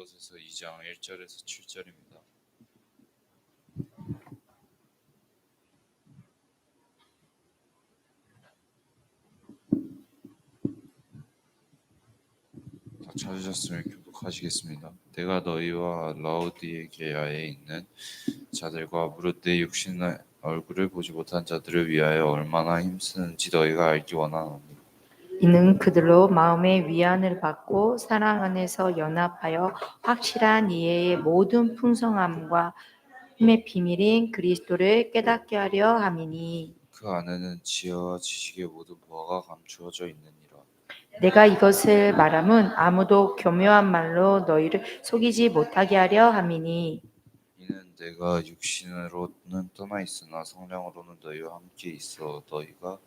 골로새서 2장 1절에서 7절입니다. 다 찾으셨으면 교독하시겠습니다. 내가 너희와 라우디게아에 있는 자들과 무릇 내 육신의 얼굴을 보지 못한 자들을 위하여 얼마나 힘쓰는지 너희가 알기 원하노니, 이는 그들로 마음의 위안을 받고 사랑 안에서 연합하여 확실한 이해의 모든 풍성함과 힘의 비밀인 그리스도를 깨닫게 하려 함이니, 그 안에는 지혜와 지식의 모든 보화가 감추어져 있느니라. 내가 이것을 말함은 아무도 교묘한 말로 너희를 속이지 못하게 하려 함이니, 이는 내가 육신으로는 떠나 있으나 성령으로는 너희와 함께 있어 너희가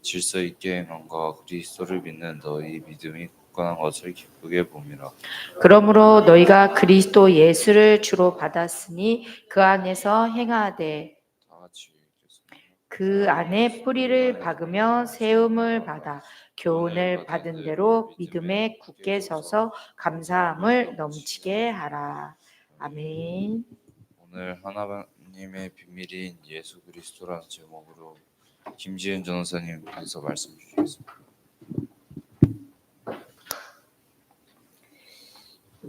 질서 있게 행함과 그리스도를 믿는 너희 믿음이 굳건한 것을 기쁘게 봄이라. 그러므로 너희가 그리스도 예수를 주로 받았으니 그 안에서 행하되 다 같이 읽겠습니다. 그 안에 뿌리를 박으며 세움을 받아 교훈을 받은 대로 믿음에 굳게 서서 감사함을 넘치게 하라. 아멘. 오늘 하나님의 비밀인 예수 그리스도라는 제목으로 김지은 전도사님께서 말씀 주시겠습니다.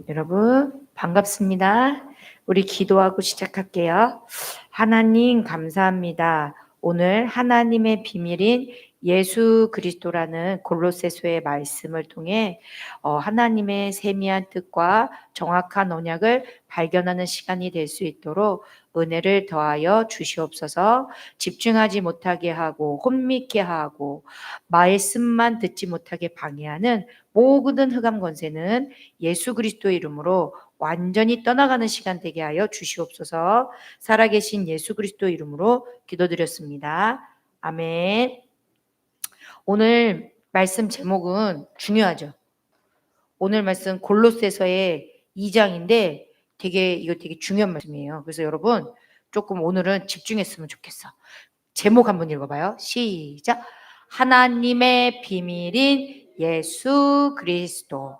여러분 반갑습니다. 우리 기도하고 시작할게요. 하나님 감사합니다. 오늘 하나님의 비밀인 예수 그리스도라는 골로새서의 말씀을 통해 하나님의 세미한 뜻과 정확한 언약을 발견하는 시간이 될 수 있도록 은혜를 더하여 주시옵소서. 집중하지 못하게 하고 혼미케 하고 말씀만 듣지 못하게 방해하는 모든 흑암 권세는 예수 그리스도의 이름으로 완전히 떠나가는 시간 되게 하여 주시옵소서. 살아계신 예수 그리스도 이름으로 기도드렸습니다. 아멘. 오늘 말씀 제목은 중요하죠. 오늘 말씀 골로새서의 2장인데 이거 되게 중요한 말씀이에요. 그래서 여러분 조금 오늘은 집중했으면 좋겠어. 제목 한번 읽어봐요. 시작. 하나님의 비밀인 예수 그리스도.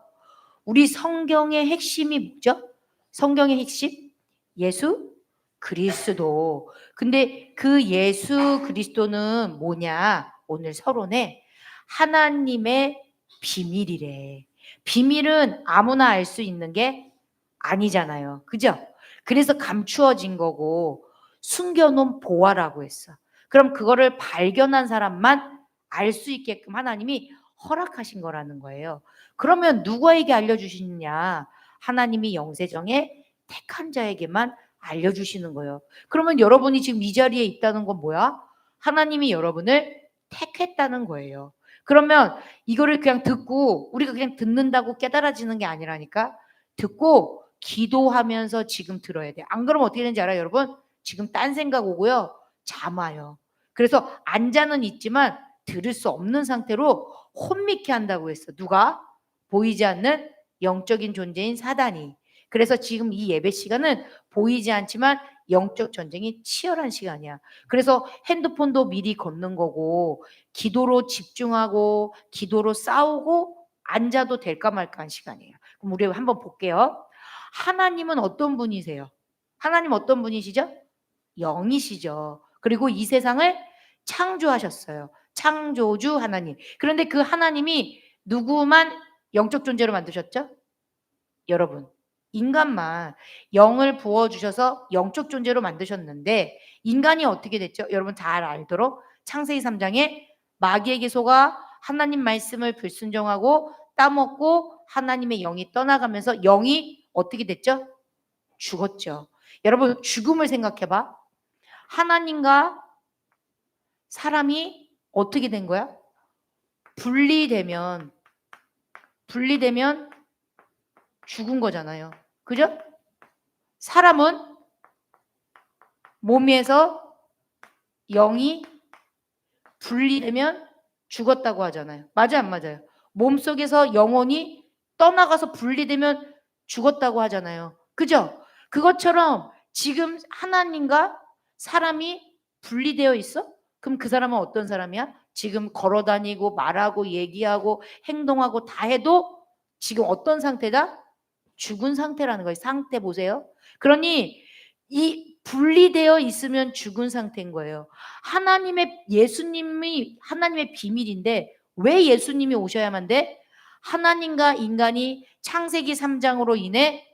우리 성경의 핵심이 뭐죠? 성경의 핵심? 예수 그리스도. 근데 그 예수 그리스도는 뭐냐? 오늘 서론에 하나님의 비밀이래. 비밀은 아무나 알 수 있는 게 아니잖아요. 그죠? 그래서 감추어진 거고 숨겨놓은 보화라고 했어. 그럼 그거를 발견한 사람만 알 수 있게끔 하나님이 허락하신 거라는 거예요. 그러면 누구에게 알려주시느냐? 하나님이 영세정에 택한 자에게만 알려주시는 거예요. 그러면 여러분이 지금 이 자리에 있다는 건 뭐야? 하나님이 여러분을 택했다는 거예요. 그러면 이거를 그냥 듣고 우리가 그냥 듣는다고 깨달아지는 게 아니라니까. 듣고 기도하면서 지금 들어야 돼. 안 그러면 어떻게 되는지 알아요, 여러분? 지금 딴 생각 오고요. 잠아요. 그래서 앉아는 있지만 들을 수 없는 상태로 혼미케 한다고 했어. 누가? 보이지 않는 영적인 존재인 사단이. 그래서 지금 이 예배 시간은 보이지 않지만 영적 전쟁이 치열한 시간이야. 그래서 핸드폰도 미리 걷는 거고 기도로 집중하고 기도로 싸우고 앉아도 될까 말까 한 시간이에요. 그럼 우리 한번 볼게요. 하나님은 어떤 분이세요? 하나님 어떤 분이시죠? 영이시죠. 그리고 이 세상을 창조하셨어요. 창조주 하나님. 그런데 그 하나님이 누구만 영적 존재로 만드셨죠? 여러분. 인간만 영을 부어주셔서 영적 존재로 만드셨는데 인간이 어떻게 됐죠? 여러분 잘 알도록 창세기 3장에 마귀에게 속아 하나님 말씀을 불순종하고 따먹고 하나님의 영이 떠나가면서 영이 어떻게 됐죠? 죽었죠. 여러분 죽음을 생각해봐. 하나님과 사람이 어떻게 된 거야? 분리되면 죽은 거잖아요. 그죠? 사람은 몸에서 영이 분리되면 죽었다고 하잖아요. 맞아요, 안 맞아요? 몸속에서 영혼이 떠나가서 분리되면 죽었다고 하잖아요. 그죠? 그것처럼 지금 하나님과 사람이 분리되어 있어? 그럼 그 사람은 어떤 사람이야? 지금 걸어다니고 말하고 얘기하고 행동하고 다 해도 지금 어떤 상태다? 죽은 상태라는 거예요. 상태 보세요. 그러니 이 분리되어 있으면 죽은 상태인 거예요. 예수님이 하나님의 비밀인데 왜 예수님이 오셔야만 돼? 하나님과 인간이 창세기 3장으로 인해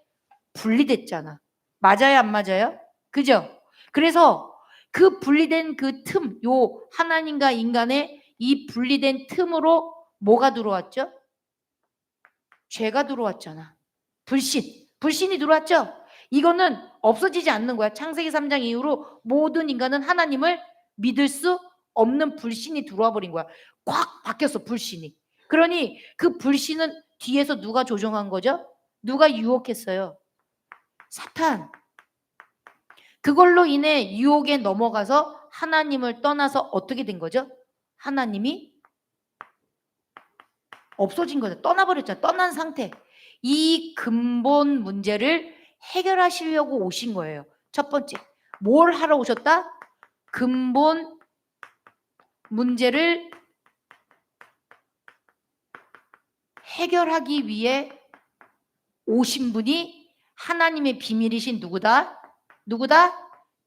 분리됐잖아. 맞아요, 안 맞아요? 그죠? 그래서 그 분리된 그 틈, 요 하나님과 인간의 이 분리된 틈으로 뭐가 들어왔죠? 죄가 들어왔잖아. 불신이 들어왔죠? 이거는 없어지지 않는 거야. 창세기 3장 이후로 모든 인간은 하나님을 믿을 수 없는 불신이 들어와 버린 거야. 꽉 바뀌었어, 불신이. 그러니 그 불신은 뒤에서 누가 조종한 거죠? 누가 유혹했어요? 사탄. 그걸로 인해 유혹에 넘어가서 하나님을 떠나서 어떻게 된 거죠? 하나님이 없어진 거죠. 떠나버렸잖아요. 떠난 상태. 이 근본 문제를 해결하시려고 오신 거예요. 첫 번째, 뭘 하러 오셨다? 근본 문제를 해결하기 위해 오신 분이 하나님의 비밀이신 누구다?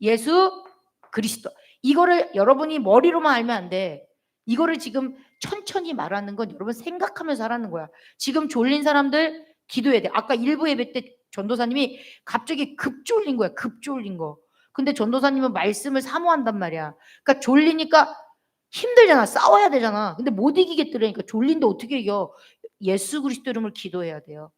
예수 그리스도. 이거를 여러분이 머리로만 알면 안 돼. 이거를 지금 천천히 말하는 건 여러분 생각하면서 하라는 거야. 지금 졸린 사람들 기도해야 돼. 아까 일부 예배 때 전도사님이 갑자기 급 졸린 거야. 급 졸린 거. 근데 전도사님은 말씀을 사모한단 말이야. 그러니까 졸리니까 힘들잖아. 싸워야 되잖아. 근데 못 이기겠더라니까. 졸린데 어떻게 이겨? 예수 그리스도 이름을 기도해야 돼요.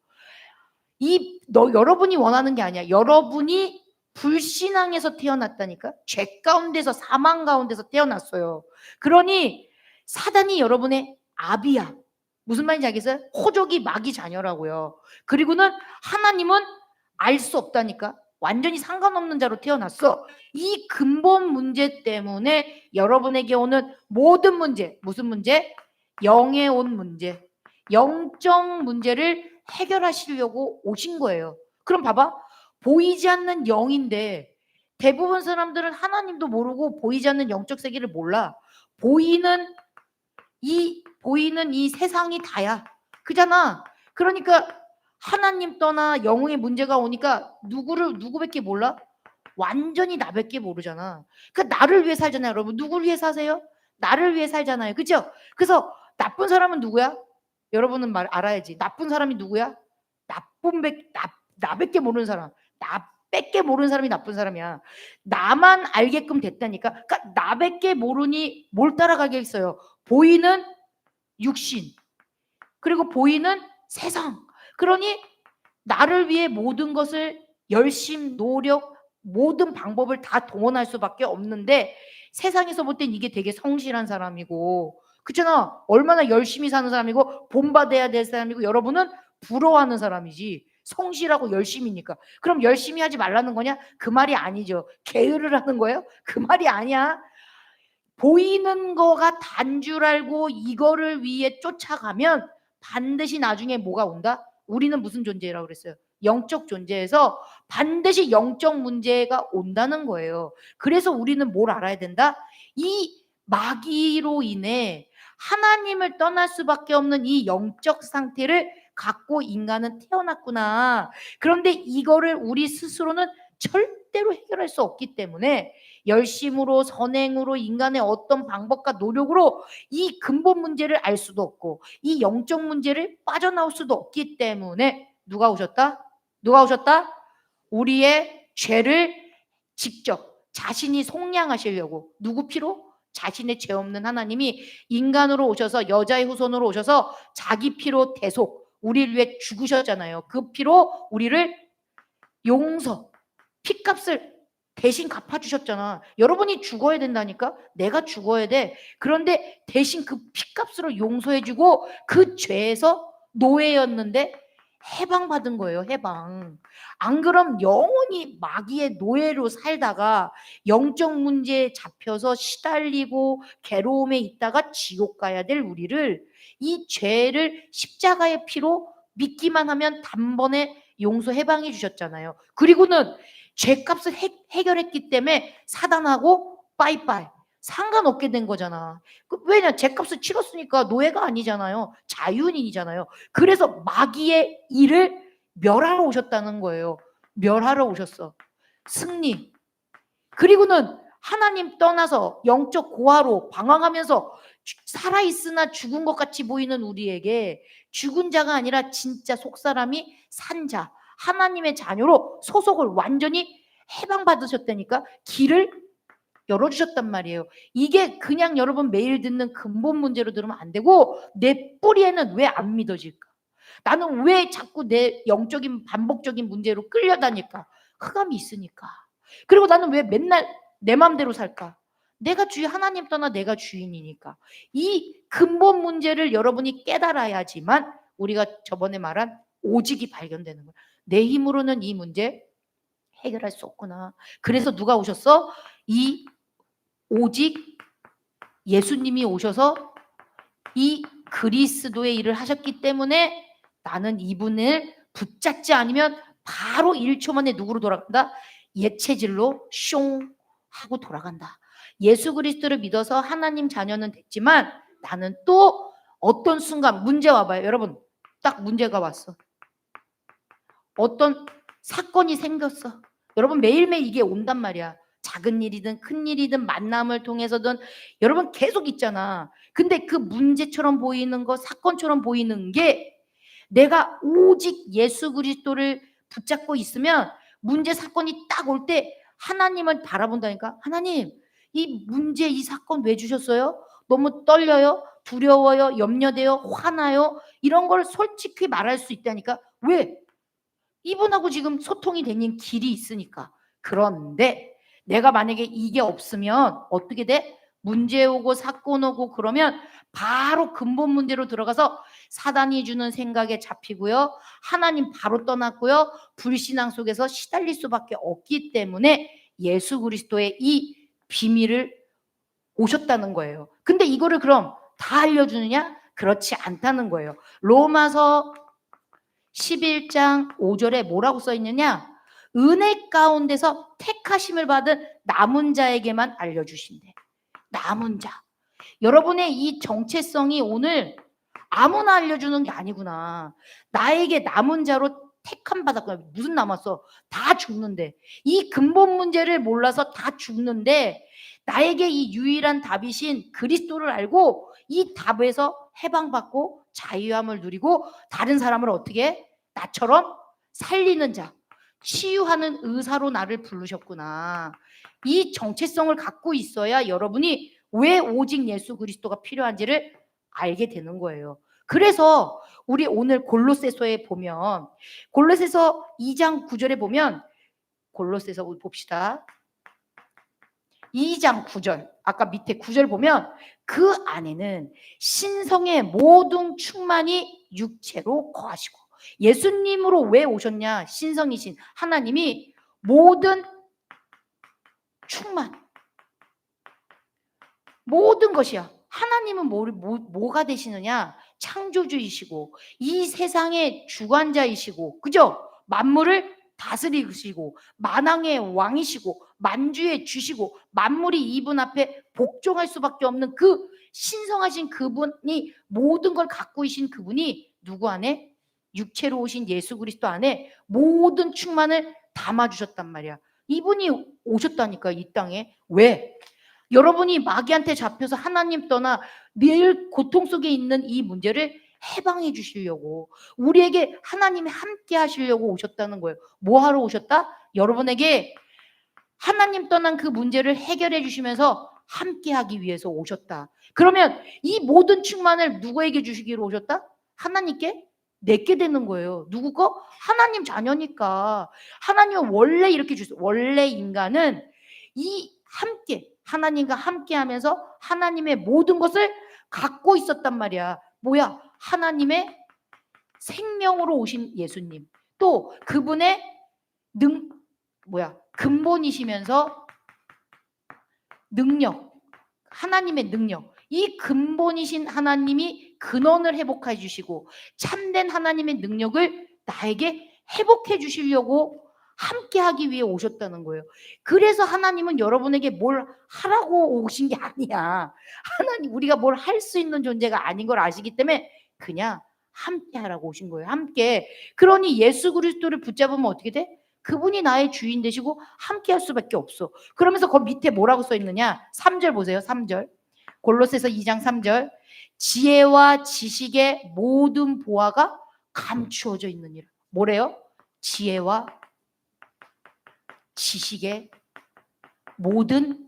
여러분이 원하는 게 아니야. 여러분이 불신앙에서 태어났다니까. 죄 가운데서, 사망 가운데서 태어났어요. 그러니 사단이 여러분의 아비야. 무슨 말인지 알겠어요? 호족이 마귀 자녀라고요. 그리고는 하나님은 알 수 없다니까. 완전히 상관없는 자로 태어났어. 이 근본 문제 때문에 여러분에게 오는 모든 문제, 무슨 문제? 영에 온 문제, 영적 문제를 해결하시려고 오신 거예요. 그럼 봐봐. 보이지 않는 영인데 대부분 사람들은 하나님도 모르고 보이지 않는 영적 세계를 몰라. 보이는 이 세상이 다야. 그잖아. 그러니까 하나님 떠나 영의 문제가 오니까 누구밖에 몰라? 완전히 나밖에 모르잖아. 그러니까 나를 위해 살잖아요, 여러분. 누구를 위해 사세요? 나를 위해 살잖아요. 그죠? 그래서 나쁜 사람은 누구야? 여러분은 알아야지. 나쁜 사람이 누구야? 나밖에 모르는 사람. 나밖에 모르는 사람이 나쁜 사람이야. 나만 알게끔 됐다니까. 그러니까 나밖에 모르니 뭘 따라가겠어요? 보이는 육신, 그리고 보이는 세상. 그러니 나를 위해 모든 것을 열심, 노력, 모든 방법을 다 동원할 수밖에 없는데 세상에서 볼 땐 이게 되게 성실한 사람이고, 그렇잖아. 얼마나 열심히 사는 사람이고 본받아야 될 사람이고, 여러분은 부러워하는 사람이지. 성실하고 열심히니까. 그럼 열심히 하지 말라는 거냐? 그 말이 아니죠. 게으를 하는 거예요? 그 말이 아니야. 보이는 거가 단 줄 알고 이거를 위해 쫓아가면 반드시 나중에 뭐가 온다? 우리는 무슨 존재라고 그랬어요? 영적 존재에서 반드시 영적 문제가 온다는 거예요. 그래서 우리는 뭘 알아야 된다? 이 마귀로 인해 하나님을 떠날 수밖에 없는 이 영적 상태를 갖고 인간은 태어났구나. 그런데 이거를 우리 스스로는 절대로 해결할 수 없기 때문에 열심으로, 선행으로, 인간의 어떤 방법과 노력으로 이 근본 문제를 알 수도 없고 이 영적 문제를 빠져나올 수도 없기 때문에 누가 오셨다? 우리의 죄를 직접 자신이 속량하시려고. 누구 피로? 자신의 죄 없는 하나님이 인간으로 오셔서, 여자의 후손으로 오셔서 자기 피로 대속, 우리를 위해 죽으셨잖아요. 그 피로 우리를 용서, 피값을 대신 갚아주셨잖아. 여러분이 죽어야 된다니까. 내가 죽어야 돼. 그런데 대신 그 피값으로 용서해주고 그 죄에서 노예였는데 해방받은 거예요. 해방. 안 그럼 영원히 마귀의 노예로 살다가 영적 문제에 잡혀서 시달리고 괴로움에 있다가 지옥 가야 될 우리를, 이 죄를 십자가의 피로 믿기만 하면 단번에 용서 해방해 주셨잖아요. 그리고는 죄값을 해결했기 때문에 사단하고 빠이빠이, 상관없게 된 거잖아. 왜냐? 죄값을 치렀으니까 노예가 아니잖아요. 자유인이잖아요. 그래서 마귀의 일을 멸하러 오셨다는 거예요. 멸하러 오셨어. 승리. 그리고는 하나님 떠나서 영적 고아로 방황하면서 살아있으나 죽은 것 같이 보이는 우리에게 죽은 자가 아니라 진짜 속사람이 산 자, 하나님의 자녀로 소속을 완전히 해방받으셨다니까. 길을 열어주셨단 말이에요. 이게 그냥 여러분 매일 듣는 근본 문제로 들으면 안 되고, 내 뿌리에는 왜 안 믿어질까? 나는 왜 자꾸 내 영적인 반복적인 문제로 끌려다닐까? 흑암이 있으니까. 그리고 나는 왜 맨날 내 마음대로 살까? 내가 주인, 하나님 떠나 내가 주인이니까. 이 근본 문제를 여러분이 깨달아야지만 우리가 저번에 말한 오직이 발견되는 거야. 내 힘으로는 이 문제 해결할 수 없구나. 그래서 누가 오셨어? 이 오직 예수님이 오셔서 이 그리스도의 일을 하셨기 때문에 나는 이분을 붙잡지 않으면 바로 1초 만에 누구로 돌아간다? 옛체질로 숑 하고 돌아간다. 예수 그리스도를 믿어서 하나님 자녀는 됐지만 나는 또 어떤 순간 문제 와봐요. 여러분, 딱 문제가 왔어. 어떤 사건이 생겼어. 여러분, 매일매일 이게 온단 말이야. 작은 일이든 큰 일이든 만남을 통해서든 여러분 계속 있잖아. 근데 그 문제처럼 보이는 거, 사건처럼 보이는 게 내가 오직 예수 그리스도를 붙잡고 있으면 문제 사건이 딱 올 때 하나님을 바라본다니까. 하나님, 이 문제, 이 사건 왜 주셨어요? 너무 떨려요? 두려워요? 염려돼요? 화나요? 이런 걸 솔직히 말할 수 있다니까. 왜? 이분하고 지금 소통이 되는 길이 있으니까. 그런데 내가 만약에 이게 없으면 어떻게 돼? 문제 오고 사건 오고 그러면 바로 근본 문제로 들어가서 사단이 주는 생각에 잡히고요. 하나님 바로 떠났고요. 불신앙 속에서 시달릴 수밖에 없기 때문에 예수 그리스도의 이 비밀을 오셨다는 거예요. 근데 이거를 그럼 다 알려주느냐? 그렇지 않다는 거예요. 로마서 11장 5절에 뭐라고 써 있느냐? 은혜 가운데서 택하심을 받은 남은 자에게만 알려주신대. 남은 자. 여러분의 이 정체성이 오늘 아무나 알려주는 게 아니구나. 나에게 남은 자로 택함 받았구나. 무슨 남았어? 다 죽는데. 이 근본 문제를 몰라서 다 죽는데 나에게 이 유일한 답이신 그리스도를 알고 이 답에서 해방받고 자유함을 누리고 다른 사람을 어떻게 나처럼 살리는 자, 치유하는 의사로 나를 부르셨구나. 이 정체성을 갖고 있어야 여러분이 왜 오직 예수 그리스도가 필요한지를 알게 되는 거예요. 그래서 우리 오늘 골로새서에 보면, 골로새서 2장 9절에 보면, 골로새서 봅시다. 2장 9절, 아까 밑에 9절 보면 그 안에는 신성의 모든 충만이 육체로 거하시고. 예수님으로 왜 오셨냐? 신성이신 하나님이 모든 충만, 모든 것이야. 하나님은 뭐가 되시느냐? 창조주이시고 이 세상의 주관자이시고, 그죠? 만물을 다스리시고 만왕의 왕이시고 만주의 주시고 만물이 이분 앞에 복종할 수밖에 없는 그 신성하신 그분이, 모든 걸 갖고 계신 그분이 누구 안에? 육체로 오신 예수 그리스도 안에 모든 충만을 담아주셨단 말이야. 이분이 오셨다니까, 이 땅에. 왜? 여러분이 마귀한테 잡혀서 하나님 떠나 늘 고통 속에 있는 이 문제를 해방해 주시려고, 우리에게 하나님이 함께 하시려고 오셨다는 거예요. 뭐 하러 오셨다? 여러분에게 하나님 떠난 그 문제를 해결해 주시면서 함께 하기 위해서 오셨다. 그러면 이 모든 충만을 누구에게 주시기로 오셨다? 하나님께 내게 되는 거예요. 누구 거? 하나님 자녀니까. 하나님은 원래 이렇게 주셨어요. 원래 인간은 이 함께, 하나님과 함께 하면서 하나님의 모든 것을 갖고 있었단 말이야. 뭐야? 하나님의 생명으로 오신 예수님. 또 그분의 근본이시면서 능력, 하나님의 능력. 이 근본이신 하나님이 근원을 회복해 주시고 참된 하나님의 능력을 나에게 회복해 주시려고 함께 하기 위해 오셨다는 거예요. 그래서 하나님은 여러분에게 뭘 하라고 오신 게 아니야. 하나님, 우리가 뭘 할 수 있는 존재가 아닌 걸 아시기 때문에 그냥 함께 하라고 오신 거예요. 함께. 그러니 예수 그리스도를 붙잡으면 어떻게 돼? 그분이 나의 주인 되시고 함께 할 수밖에 없어. 그러면서 그 밑에 뭐라고 써 있느냐? 3절 보세요. 3절. 골로새서 2장 3절. 지혜와 지식의 모든 보화가 감추어져 있느니라. 뭐래요? 지혜와 지식의 모든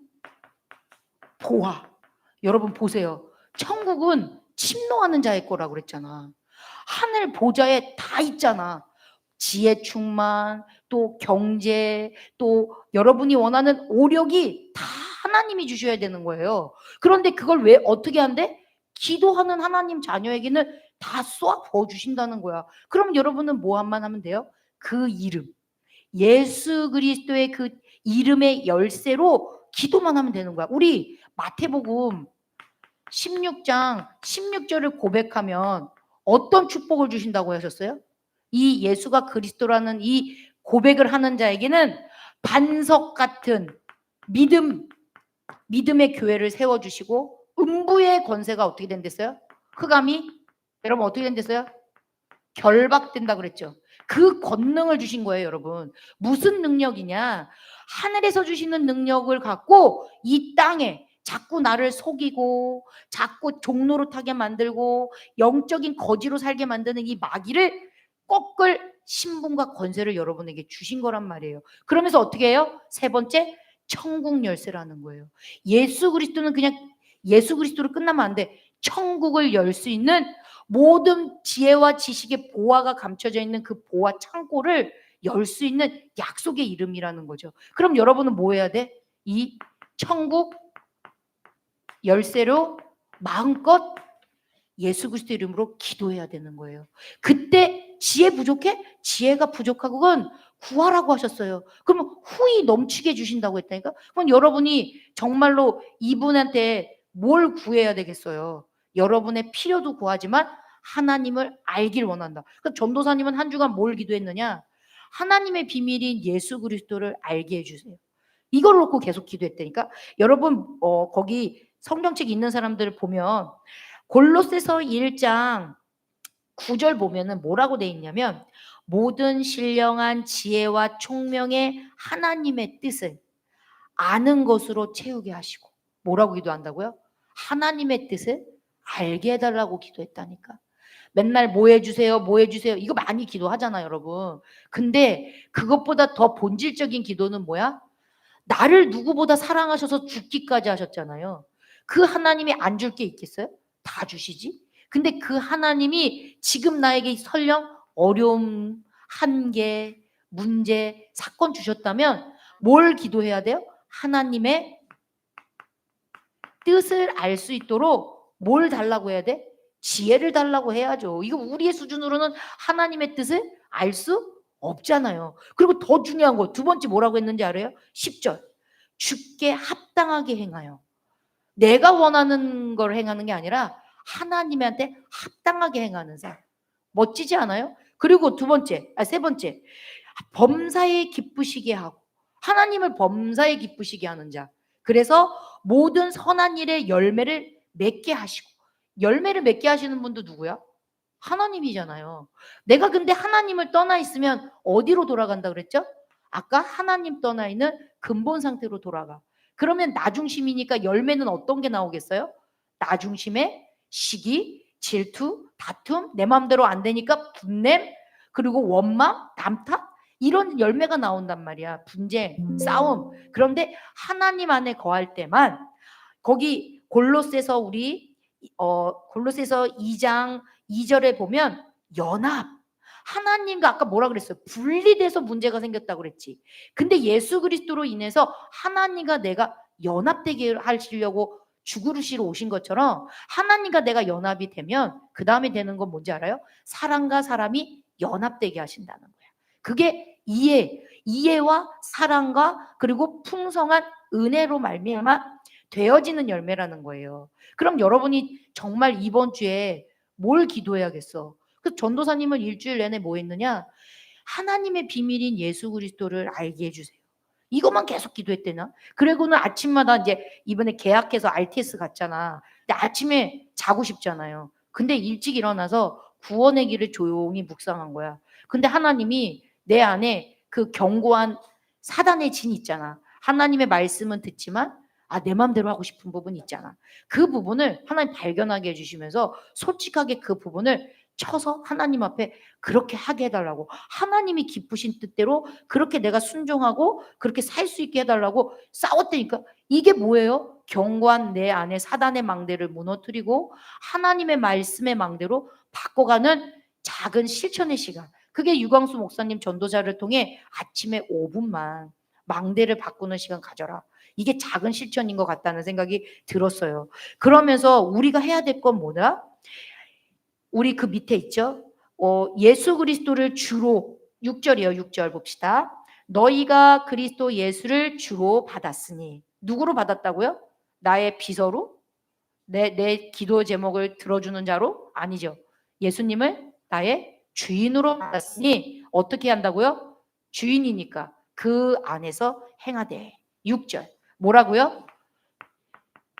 보화. 여러분 보세요. 천국은 침노하는 자의 거라고 그랬잖아. 하늘 보좌에 다 있잖아. 지혜 충만, 또 경제, 또 여러분이 원하는 오력이 다 하나님이 주셔야 되는 거예요. 그런데 그걸 왜 어떻게 한대? 기도하는 하나님 자녀에게는 다 쏘아 부어 주신다는 거야. 그럼 여러분은 뭐만 하면 돼요? 그 이름, 예수 그리스도의 그 이름의 열쇠로 기도만 하면 되는 거야. 우리 마태복음 16장 16절을 고백하면 어떤 축복을 주신다고 하셨어요? 이 예수가 그리스도라는 이 고백을 하는 자에게는 반석 같은 믿음의 교회를 세워주시고 음부의 권세가 어떻게 된댔어요? 흑암이 여러분 어떻게 된댔어요? 결박된다 그랬죠. 그 권능을 주신 거예요, 여러분. 무슨 능력이냐? 하늘에서 주시는 능력을 갖고 이 땅에 자꾸 나를 속이고 자꾸 종로로 타게 만들고 영적인 거지로 살게 만드는 이 마귀를 꺾을 신분과 권세를 여러분에게 주신 거란 말이에요. 그러면서 어떻게 해요? 세 번째, 천국 열쇠라는 거예요. 예수 그리스도는 그냥 예수 그리스도로 끝나면 안 돼. 천국을 열 수 있는 모든 지혜와 지식의 보화가 감춰져 있는 그 보화 창고를 열 수 있는 약속의 이름이라는 거죠. 그럼 여러분은 뭐 해야 돼? 이 천국 열쇠로 마음껏 예수 그리스도 이름으로 기도해야 되는 거예요. 그때 지혜 부족해? 지혜가 부족하고 그건 구하라고 하셨어요. 그러면 후히 넘치게 주신다고 했다니까? 그럼 여러분이 정말로 이분한테 뭘 구해야 되겠어요? 여러분의 필요도 구하지만 하나님을 알길 원한다. 그러니까 전도사님은 한 주간 뭘 기도했느냐? 하나님의 비밀인 예수 그리스도를 알게 해주세요. 이걸 놓고 계속 기도했다니까? 여러분 거기 성경책 있는 사람들 보면 골로새서 1장 9절 보면은 뭐라고 돼 있냐면 모든 신령한 지혜와 총명의 하나님의 뜻을 아는 것으로 채우게 하시고 뭐라고 기도한다고요? 하나님의 뜻을 알게 해달라고 기도했다니까. 맨날 뭐 해주세요, 뭐 해주세요. 이거 많이 기도하잖아요, 여러분. 근데 그것보다 더 본질적인 기도는 뭐야? 나를 누구보다 사랑하셔서 죽기까지 하셨잖아요. 그 하나님이 안 줄 게 있겠어요? 다 주시지. 근데 그 하나님이 지금 나에게 설령 어려움, 한계, 문제, 사건 주셨다면 뭘 기도해야 돼요? 하나님의 뜻을 알 수 있도록 뭘 달라고 해야 돼? 지혜를 달라고 해야죠. 이거 우리의 수준으로는 하나님의 뜻을 알 수 없잖아요. 그리고 더 중요한 거 두 번째 뭐라고 했는지 알아요? 10절. 주께 합당하게 행하여. 내가 원하는 걸 행하는 게 아니라 하나님한테 합당하게 행하는 삶. 멋지지 않아요? 그리고 세 번째. 범사에 기쁘시게 하고. 하나님을 범사에 기쁘시게 하는 자. 그래서 모든 선한 일의 열매를 맺게 하시고. 열매를 맺게 하시는 분도 누구야? 하나님이잖아요. 내가 근데 하나님을 떠나 있으면 어디로 돌아간다 그랬죠? 아까 하나님 떠나 있는 근본 상태로 돌아가. 그러면 나 중심이니까 열매는 어떤 게 나오겠어요? 나 중심의 시기, 질투, 다툼, 내 마음대로 안 되니까 분냄, 그리고 원망, 남탓 이런 열매가 나온단 말이야. 분쟁, 싸움. 그런데 하나님 안에 거할 때만 거기 골로새서 골로새서 2장 2절에 보면 연합. 하나님과 아까 뭐라 그랬어요? 분리돼서 문제가 생겼다고 그랬지. 근데 예수 그리스도로 인해서 하나님과 내가 연합되게 하시려고 죽으시러 오신 것처럼 하나님과 내가 연합이 되면 그 다음에 되는 건 뭔지 알아요? 사람과 사람이 연합되게 하신다는 거야. 그게 이해와 사랑과 그리고 풍성한 은혜로 말미암아 되어지는 열매라는 거예요. 그럼 여러분이 정말 이번 주에 뭘 기도해야겠어? 그 전도사님은 일주일 내내 뭐 했느냐? 하나님의 비밀인 예수 그리스도를 알게 해주세요. 이것만 계속 기도했대나? 그리고는 아침마다 이제 이번에 계약해서 RTS 갔잖아. 근데 아침에 자고 싶잖아요. 근데 일찍 일어나서 구원의 길을 조용히 묵상한 거야. 근데 하나님이 내 안에 그 견고한 사단의 진 있잖아. 하나님의 말씀은 듣지만 내 맘대로 하고 싶은 부분이 있잖아. 그 부분을 하나님 발견하게 해주시면서 솔직하게 그 부분을 쳐서 하나님 앞에 그렇게 하게 해달라고, 하나님이 기쁘신 뜻대로 그렇게 내가 순종하고 그렇게 살 수 있게 해달라고 싸웠다니까. 이게 뭐예요? 견고한 내 안에 사단의 망대를 무너뜨리고 하나님의 말씀의 망대로 바꿔가는 작은 실천의 시간. 그게 유광수 목사님 전도자를 통해 아침에 5분만 망대를 바꾸는 시간 가져라. 이게 작은 실천인 것 같다는 생각이 들었어요. 그러면서 우리가 해야 될 건 뭐냐? 우리 그 밑에 있죠? 예수 그리스도를 주로, 6절이에요. 6절 봅시다. 너희가 그리스도 예수를 주로 받았으니. 누구로 받았다고요? 나의 비서로? 내 기도 제목을 들어주는 자로? 아니죠. 예수님을 나의 주인으로 받았으니 어떻게 한다고요? 주인이니까 그 안에서 행하되. 6절 뭐라고요?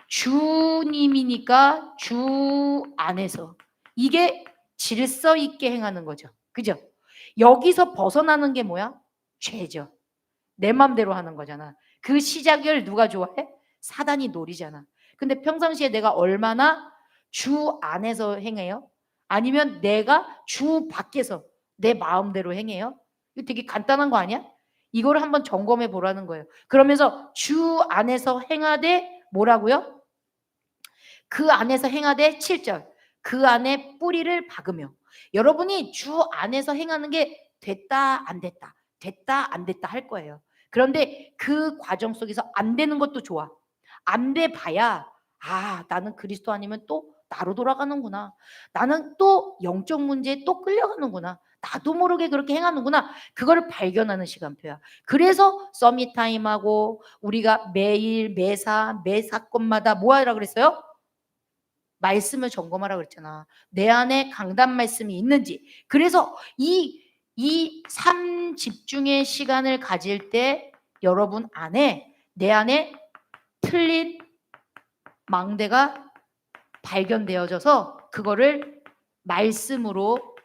주님이니까 주 안에서. 이게 질서 있게 행하는 거죠. 그죠? 여기서 벗어나는 게 뭐야? 죄죠. 내 맘대로 하는 거잖아. 그 시작을 누가 좋아해? 사단이 노리잖아. 근데 평상시에 내가 얼마나 주 안에서 행해요? 아니면 내가 주 밖에서 내 마음대로 행해요? 이거 되게 간단한 거 아니야? 이거를 한번 점검해 보라는 거예요. 그러면서 주 안에서 행하되 뭐라고요? 그 안에서 행하되 7절 그 안에 뿌리를 박으며. 여러분이 주 안에서 행하는 게 됐다 안 됐다 됐다 안 됐다 할 거예요. 그런데 그 과정 속에서 안 되는 것도 좋아. 안 돼 봐야 나는 그리스도 아니면 또 나로 돌아가는구나. 나는 또 영적 문제에 또 끌려가는구나. 나도 모르게 그렇게 행하는구나. 그거를 발견하는 시간표야. 그래서 서밋 타임하고 우리가 매일 매사 매 사건마다 뭐 하라 그랬어요? 말씀을 점검하라 그랬잖아. 내 안에 강단 말씀이 있는지. 그래서 이 삶 집중의 시간을 가질 때 여러분 안에 내 안에 틀린 망대가 발견되어져서 그거를 말씀으로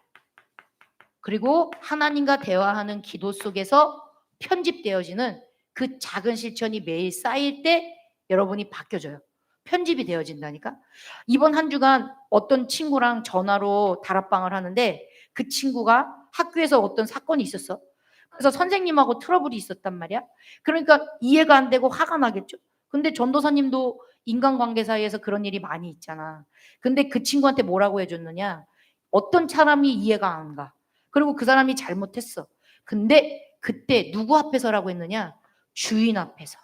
그리고 하나님과 대화하는 기도 속에서 편집되어지는 그 작은 실천이 매일 쌓일 때 여러분이 바뀌어져요. 편집이 되어진다니까. 이번 한 주간 어떤 친구랑 전화로 다락방을 하는데 그 친구가 학교에서 어떤 사건이 있었어. 그래서 선생님하고 트러블이 있었단 말이야. 그러니까 이해가 안 되고 화가 나겠죠. 근데 전도사님도 인간관계 사이에서 그런 일이 많이 있잖아. 근데 그 친구한테 뭐라고 해줬느냐. 어떤 사람이 이해가 안 가. 그리고 그 사람이 잘못했어. 근데 그때 누구 앞에서라고 했느냐. 주인 앞에서.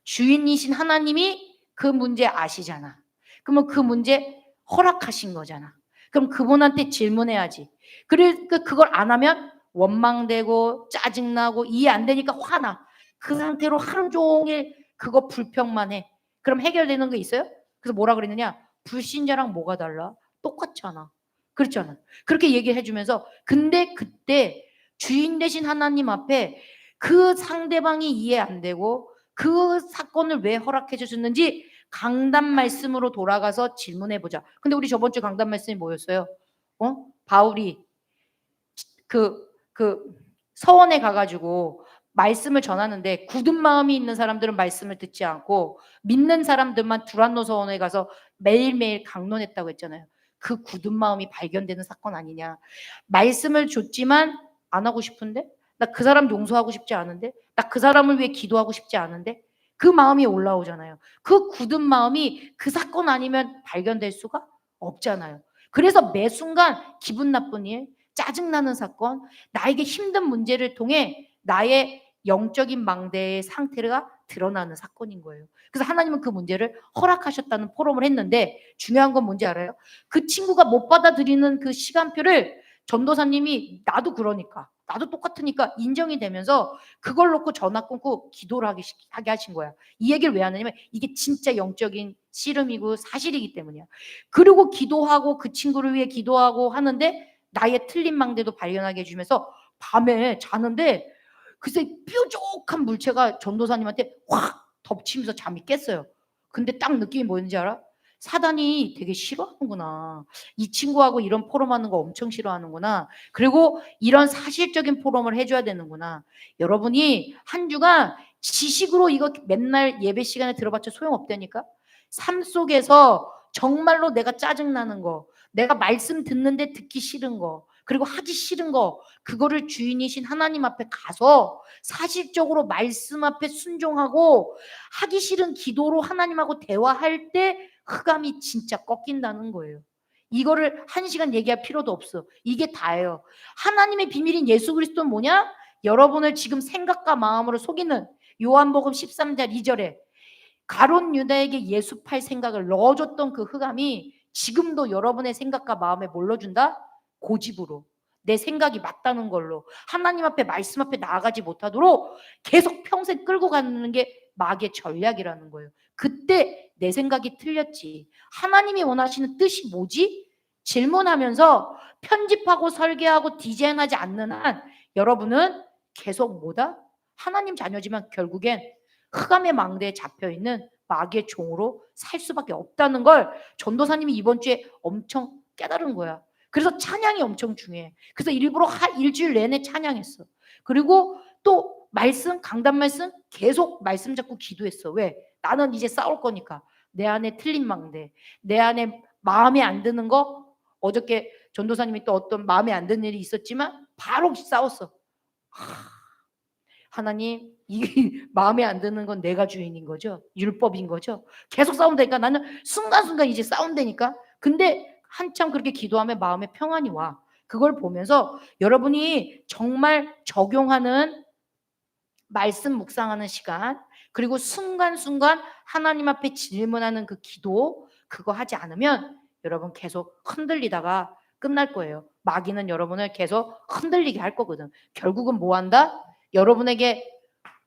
주인이신 하나님이 그 문제 아시잖아. 그러면 그 문제 허락하신 거잖아. 그럼 그분한테 질문해야지. 그러니까 그걸 안 하면 원망되고 짜증나고 이해 안 되니까 화나. 그 상태로 하루 종일 그거 불평만 해. 그럼 해결되는 게 있어요? 그래서 뭐라 그랬느냐? 불신자랑 뭐가 달라? 똑같잖아. 그렇잖아. 그렇게 얘기를 해주면서 근데 그때 주인 되신 하나님 앞에 그 상대방이 이해 안 되고 그 사건을 왜 허락해 주셨는지 강단 말씀으로 돌아가서 질문해 보자. 근데 우리 저번 주 강단 말씀이 뭐였어요? 바울이 그 서원에 가가지고 말씀을 전하는데 굳은 마음이 있는 사람들은 말씀을 듣지 않고 믿는 사람들만 두란노 서원에 가서 매일매일 강론했다고 했잖아요. 그 굳은 마음이 발견되는 사건 아니냐. 말씀을 줬지만 안 하고 싶은데? 나 그 사람 용서하고 싶지 않은데? 나 그 사람을 위해 기도하고 싶지 않은데? 그 마음이 올라오잖아요. 그 굳은 마음이 그 사건 아니면 발견될 수가 없잖아요. 그래서 매 순간 기분 나쁜 일, 짜증나는 사건, 나에게 힘든 문제를 통해 나의 영적인 망대의 상태가 드러나는 사건인 거예요. 그래서 하나님은 그 문제를 허락하셨다는 포럼을 했는데 중요한 건 뭔지 알아요? 그 친구가 못 받아들이는 그 시간표를 전도사님이 나도 그러니까 나도 똑같으니까 인정이 되면서 그걸 놓고 전화 끊고 기도를 하게 하신 거야. 이 얘기를 왜 하느냐면 이게 진짜 영적인 씨름이고 사실이기 때문이야. 그리고 기도하고 그 친구를 위해 기도하고 하는데 나의 틀린 망대도 발견하게 해주면서 밤에 자는데 글쎄 뾰족한 물체가 전도사님한테 확 덮치면서 잠이 깼어요. 근데 딱 느낌이 뭐였는지 알아? 사단이 되게 싫어하는구나. 이 친구하고 이런 포럼하는 거 엄청 싫어하는구나. 그리고 이런 사실적인 포럼을 해줘야 되는구나. 여러분이 한 주간 지식으로 이거 맨날 예배 시간에 들어봤자 소용없다니까. 삶 속에서 정말로 내가 짜증나는 거, 내가 말씀 듣는데 듣기 싫은 거, 그리고 하기 싫은 거, 그거를 주인이신 하나님 앞에 가서 사실적으로 말씀 앞에 순종하고 하기 싫은 기도로 하나님하고 대화할 때 흑암이 진짜 꺾인다는 거예요. 이거를 1시간 얘기할 필요도 없어. 이게 다예요. 하나님의 비밀인 예수 그리스도는 뭐냐? 여러분을 지금 생각과 마음으로 속이는 요한복음 13장 2절에 가룟 유다에게 예수 팔 생각을 넣어줬던 그 흑암이 지금도 여러분의 생각과 마음에 뭘 넣어준다? 고집으로. 내 생각이 맞다는 걸로 하나님 앞에 말씀 앞에 나아가지 못하도록 계속 평생 끌고 가는 게 마귀의 전략이라는 거예요. 그때 내 생각이 틀렸지. 하나님이 원하시는 뜻이 뭐지? 질문하면서 편집하고 설계하고 디자인하지 않는 한 여러분은 계속 뭐다? 하나님 자녀지만 결국엔 흑암의 망대에 잡혀있는 마귀의 종으로 살 수밖에 없다는 걸 전도사님이 이번 주에 엄청 깨달은 거야. 그래서 찬양이 엄청 중요해. 그래서 일부러 일주일 내내 찬양했어. 그리고 또 말씀, 강단 말씀 계속 말씀 잡고 기도했어. 왜? 나는 이제 싸울 거니까. 내 안에 틀린 망대, 내 안에 마음에 안 드는 거. 어저께 전도사님이 또 어떤 마음에 안 드는 일이 있었지만 바로 싸웠어. 하나님, 이게 마음에 안 드는 건 내가 주인인 거죠? 율법인 거죠? 계속 싸운다니까. 나는 순간순간 이제 싸운다니까. 근데 한참 그렇게 기도하면 마음에 평안이 와. 그걸 보면서 여러분이 정말 적용하는 말씀 묵상하는 시간, 그리고 순간순간 하나님 앞에 질문하는 그 기도, 그거 하지 않으면 여러분 계속 흔들리다가 끝날 거예요. 마귀는 여러분을 계속 흔들리게 할 거거든. 결국은 뭐 한다? 여러분에게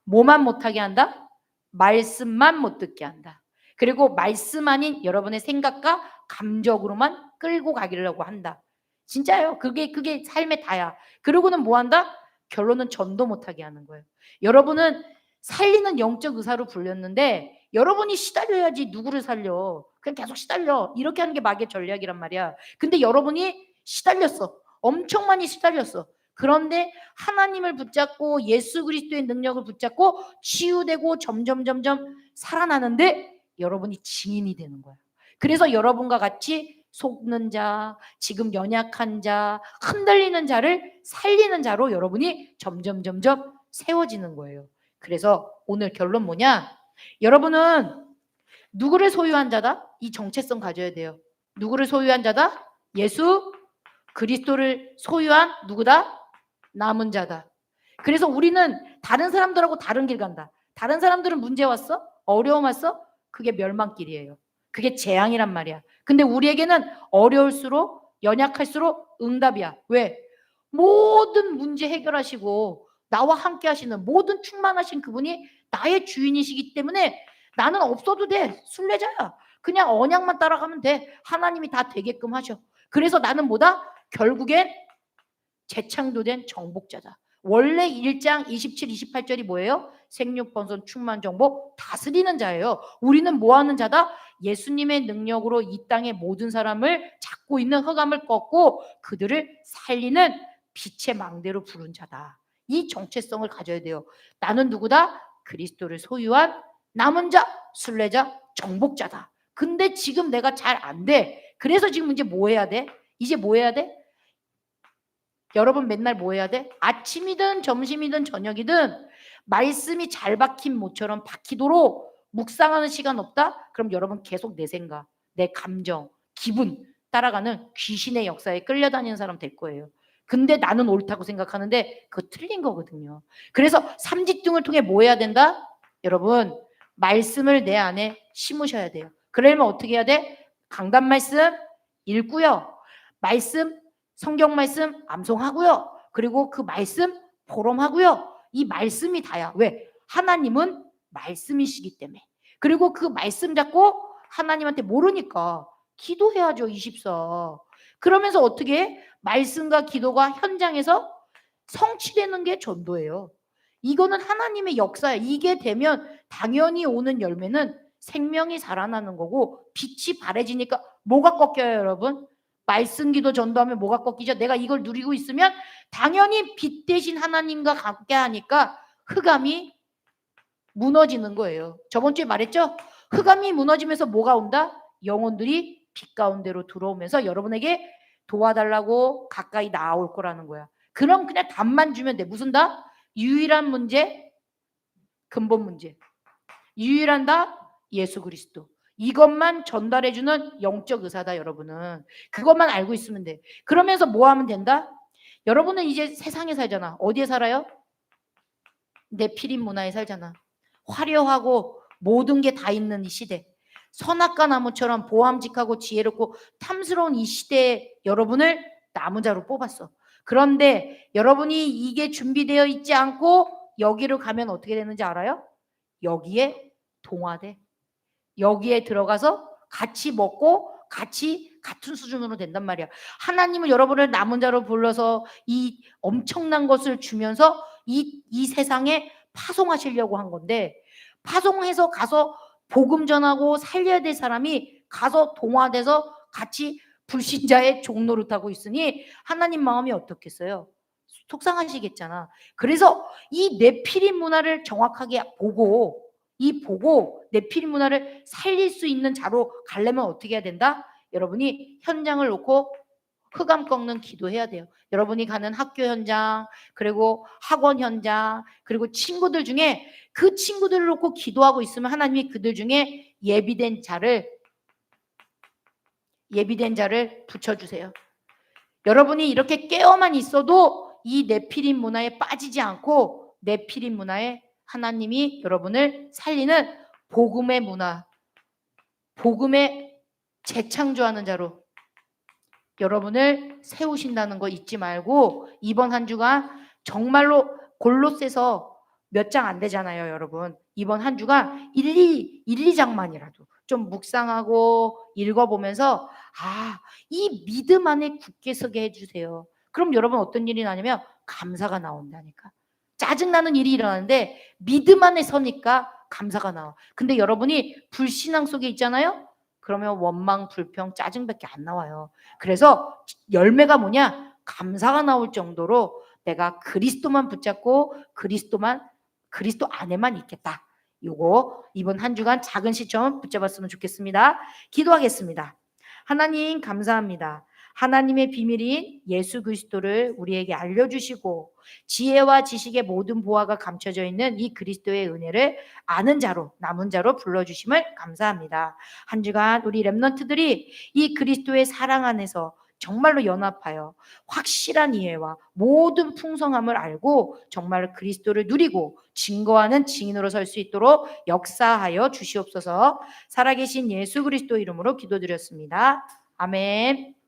뭐만 못하게 한다? 말씀만 못 듣게 한다. 그리고 말씀 아닌 여러분의 생각과 감정으로만 끌고 가기려고 한다. 진짜요. 그게 삶의 다야. 그러고는 뭐 한다? 결론은 전도 못하게 하는 거예요. 여러분은 살리는 영적 의사로 불렸는데 여러분이 시달려야지 누구를 살려. 그냥 계속 시달려. 이렇게 하는 게 마귀의 전략이란 말이야. 근데 여러분이 시달렸어. 엄청 많이 시달렸어. 그런데 하나님을 붙잡고 예수 그리스도의 능력을 붙잡고 치유되고 점점 살아나는데 여러분이 증인이 되는 거야. 그래서 여러분과 같이 속는 자, 지금 연약한 자, 흔들리는 자를 살리는 자로 여러분이 점점 세워지는 거예요. 그래서 오늘 결론 뭐냐? 여러분은 누구를 소유한 자다? 이 정체성 가져야 돼요. 누구를 소유한 자다? 예수 그리스도를 소유한 누구다? 남은 자다. 그래서 우리는 다른 사람들하고 다른 길 간다. 다른 사람들은 문제 왔어? 어려움 왔어? 그게 멸망길이에요. 그게 재앙이란 말이야. 근데 우리에게는 어려울수록 연약할수록 응답이야. 왜? 모든 문제 해결하시고 나와 함께 하시는 모든 충만하신 그분이 나의 주인이시기 때문에 나는 없어도 돼. 순례자야. 그냥 언약만 따라가면 돼. 하나님이 다 되게끔 하셔. 그래서 나는 뭐다? 결국엔 재창조된 정복자다. 원래 1장 27, 28절이 뭐예요? 생육, 번성, 충만, 정복, 다스리는 자예요. 우리는 뭐 하는 자다? 예수님의 능력으로 이 땅의 모든 사람을 잡고 있는 흑암을 꺾고 그들을 살리는 빛의 망대로 부른 자다. 이 정체성을 가져야 돼요. 나는 누구다? 그리스도를 소유한 남은 자, 순례자, 정복자다. 근데 지금 내가 잘 안 돼. 그래서 지금 이제 뭐 해야 돼? 이제 뭐 해야 돼? 여러분 맨날 뭐 해야 돼? 아침이든 점심이든 저녁이든 말씀이 잘 박힌 모처럼 박히도록 묵상하는 시간 없다? 그럼 여러분 계속 내 생각, 내 감정, 기분 따라가는 귀신의 역사에 끌려다니는 사람 될 거예요. 근데 나는 옳다고 생각하는데 그거 틀린 거거든요. 그래서 삼지둥을 통해 뭐 해야 된다? 여러분 말씀을 내 안에 심으셔야 돼요. 그러려면 어떻게 해야 돼? 강단 말씀 읽고요. 말씀 성경 말씀 암송하고요. 그리고 그 말씀 포럼하고요. 이 말씀이 다야. 왜? 하나님은 말씀이시기 때문에. 그리고 그 말씀 잡고 하나님한테 모르니까 기도해야죠. 24. 그러면서 어떻게 해? 말씀과 기도가 현장에서 성취되는 게 전도예요. 이거는 하나님의 역사야. 이게 되면 당연히 오는 열매는 생명이 살아나는 거고 빛이 바래지니까 뭐가 꺾여요, 여러분? 말씀 기도 전도하면 뭐가 꺾이죠? 내가 이걸 누리고 있으면 당연히 빛 대신 하나님과 함께 하니까 흑암이 무너지는 거예요. 저번 주에 말했죠? 흑암이 무너지면서 뭐가 온다? 영혼들이 빛 가운데로 들어오면서 여러분에게 도와달라고 가까이 나올 거라는 거야. 그럼 그냥 답만 주면 돼. 무슨 답? 유일한 문제, 근본 문제. 유일한 답, 예수 그리스도. 이것만 전달해주는 영적 의사다, 여러분은. 그것만 알고 있으면 돼. 그러면서 뭐 하면 된다? 여러분은 이제 세상에 살잖아. 어디에 살아요? 네피림 문화에 살잖아. 화려하고 모든 게 다 있는 이 시대. 선악과 나무처럼 보암직하고 지혜롭고 탐스러운 이 시대에 여러분을 나무자로 뽑았어. 그런데 여러분이 이게 준비되어 있지 않고 여기로 가면 어떻게 되는지 알아요? 여기에 동화돼. 여기에 들어가서 같이 먹고 같이 같은 수준으로 된단 말이야. 하나님은 여러분을 남은 자로 불러서 이 엄청난 것을 주면서 이 세상에 파송하시려고 한 건데, 파송해서 가서 복음 전하고 살려야 될 사람이 가서 동화돼서 같이 불신자의 종노릇하고 있으니 하나님 마음이 어떻겠어요? 속상하시겠잖아. 그래서 이 네피림 문화를 정확하게 보고 네피림 문화를 살릴 수 있는 자로 가려면 어떻게 해야 된다? 여러분이 현장을 놓고 흑암 꺾는 기도해야 돼요. 여러분이 가는 학교 현장, 그리고 학원 현장, 그리고 친구들 중에 그 친구들을 놓고 기도하고 있으면 하나님이 그들 중에 예비된 자를 붙여주세요. 여러분이 이렇게 깨어만 있어도 이 네피림 문화에 빠지지 않고 네피림 문화에 하나님이 여러분을 살리는 복음의 문화, 복음의 재창조하는 자로 여러분을 세우신다는 거 잊지 말고, 이번 한 주간 정말로 골로새서 몇 장 안 되잖아요, 여러분. 이번 한 주간 1, 2장만이라도 좀 묵상하고 읽어보면서 이 믿음 안에 굳게 서게 해주세요. 그럼 여러분 어떤 일이 나냐면 감사가 나온다니까. 짜증나는 일이 일어나는데 믿음 안에 서니까 감사가 나와. 근데 여러분이 불신앙 속에 있잖아요. 그러면 원망, 불평, 짜증밖에 안 나와요. 그래서 열매가 뭐냐? 감사가 나올 정도로 내가 그리스도만 붙잡고 그리스도 안에만 있겠다. 요거 이번 한 주간 작은 시점 붙잡았으면 좋겠습니다. 기도하겠습니다. 하나님 감사합니다. 하나님의 비밀인 예수 그리스도를 우리에게 알려주시고 지혜와 지식의 모든 보화가 감춰져 있는 이 그리스도의 은혜를 아는 자로, 남은 자로 불러주심을 감사합니다. 한 주간 우리 렘넌트들이 이 그리스도의 사랑 안에서 정말로 연합하여 확실한 이해와 모든 풍성함을 알고 정말 그리스도를 누리고 증거하는 증인으로 설 수 있도록 역사하여 주시옵소서. 살아계신 예수 그리스도 이름으로 기도드렸습니다. 아멘.